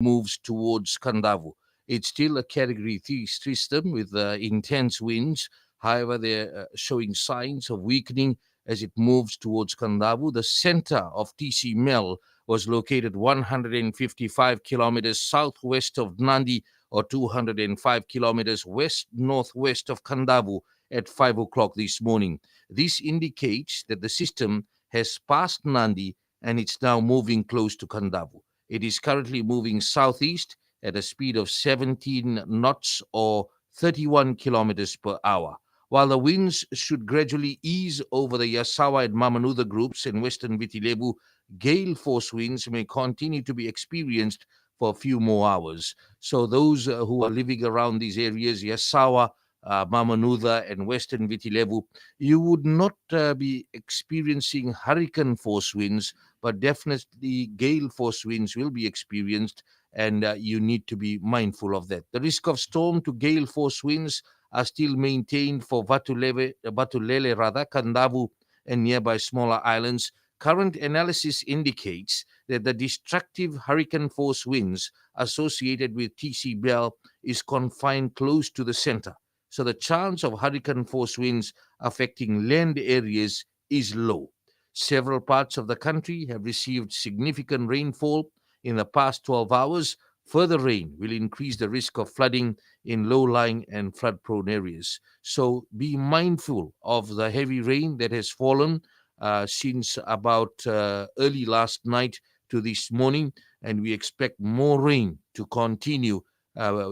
moves towards Kandavu. It's still a Category 3 system with intense winds. However, they're showing signs of weakening as it moves towards Kandavu. The center of TC Mel was located 155 kilometers southwest of Nandi, or 205 kilometers west-northwest of Kandavu at 5 o'clock this morning. This indicates that the system has passed Nandi and it's now moving close to Kandavu. It is currently moving southeast at a speed of 17 knots or 31 kilometers per hour. While the winds should gradually ease over the Yasawa and Mamanuda groups in western Vitilevu, gale force winds may continue to be experienced for a few more hours. So those who are living around these areas, Yasawa, Mamanuda and western Vitilevu, you would not be experiencing hurricane force winds, but definitely gale force winds will be experienced, and you need to be mindful of that. The risk of storm to gale force winds are still maintained for Vatulele rather, Kandavu, and nearby smaller islands. Current analysis indicates that the destructive hurricane force winds associated with TC Bell is confined close to the center. So the chance of hurricane force winds affecting land areas is low. Several parts of the country have received significant rainfall in the past 12 hours. Further rain will increase the risk of flooding in low-lying and flood-prone areas. So be mindful of the heavy rain that has fallen since about early last night to this morning, and we expect more rain to continue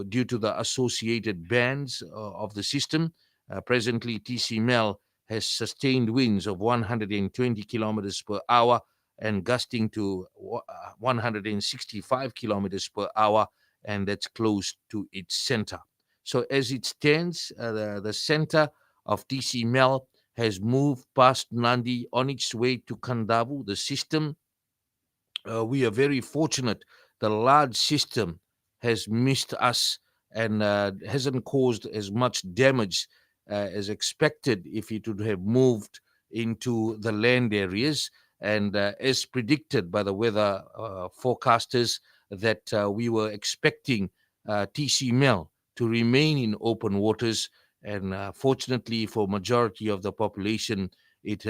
due to the associated bands of the system. Presently, TC Mel has sustained winds of 120 kilometers per hour and gusting to 165 kilometers per hour, and that's close to its center. So as it stands, the center of TC Mel has moved past Nandi on its way to Kandavu. The system, we are very fortunate. The large system has missed us and hasn't caused as much damage as expected if it would have moved into the land areas. And as predicted by the weather forecasters, that we were expecting TC Mel to remain in open waters. And fortunately for majority of the population, it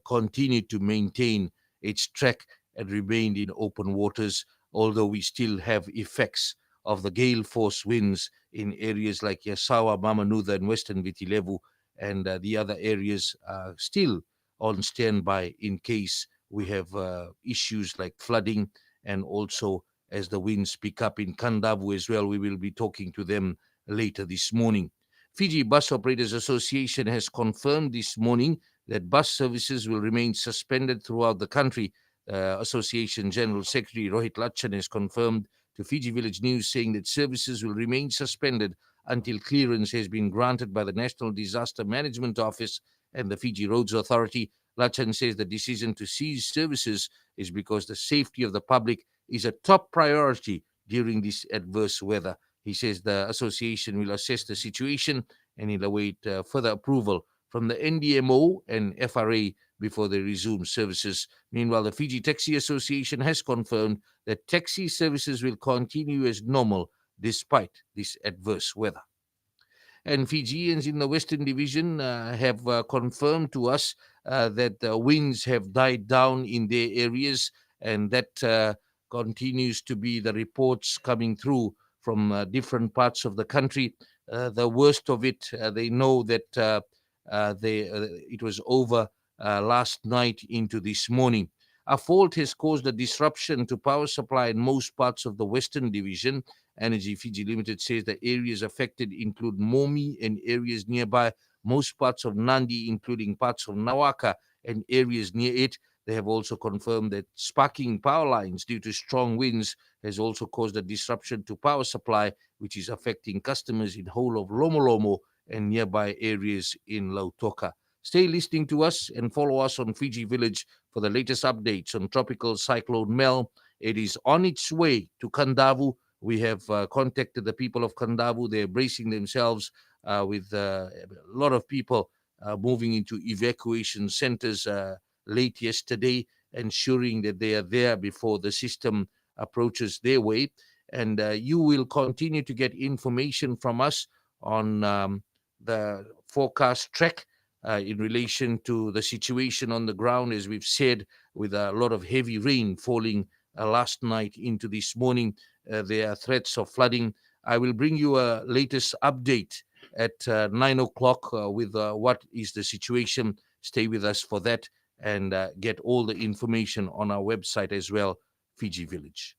continued to maintain its track and remained in open waters, although we still have effects of the gale force winds in areas like Yasawa, Mamanuda, and western Vitilevu, and the other areas are still on standby in case we have issues like flooding, and also as the winds pick up in Kandavu as well. We will be talking to them later this morning. Fiji Bus Operators Association has confirmed this morning that bus services will remain suspended throughout the country. Association General Secretary Rohit Lachan has confirmed to Fiji Village News, saying that services will remain suspended until clearance has been granted by the National Disaster Management Office and the Fiji Roads Authority. Lachan says the decision to cease services is because the safety of the public is a top priority during this adverse weather. He says the association will assess the situation and will await further approval from the NDMO and FRA before they resume services. Meanwhile, the Fiji Taxi Association has confirmed that taxi services will continue as normal despite this adverse weather. And Fijians in the Western Division have confirmed to us that the winds have died down in their areas, and that continues to be the reports coming through from different parts of the country. The worst of it, they know that it was over last night into this morning. A fault has caused a disruption to power supply in most parts of the Western Division. Energy Fiji Limited says the areas affected include Momi and areas nearby, most parts of Nandi, including parts of Nawaka and areas near it. They have also confirmed that sparking power lines due to strong winds has also caused a disruption to power supply, which is affecting customers in whole of Lomolomo and nearby areas in Lautoka. Stay listening to us and follow us on Fiji Village for the latest updates on Tropical Cyclone Mel. It is on its way to Kandavu. We have contacted the people of Kandavu. They're bracing themselves with a lot of people moving into evacuation centers late yesterday, ensuring that they are there before the system approaches their way. And you will continue to get information from us on the forecast track in relation to the situation on the ground, as we've said, with a lot of heavy rain falling last night into this morning. There are threats of flooding. I will bring you a latest update at 9 o'clock with what is the situation. Stay with us for that and get all the information on our website as well, Fiji Village.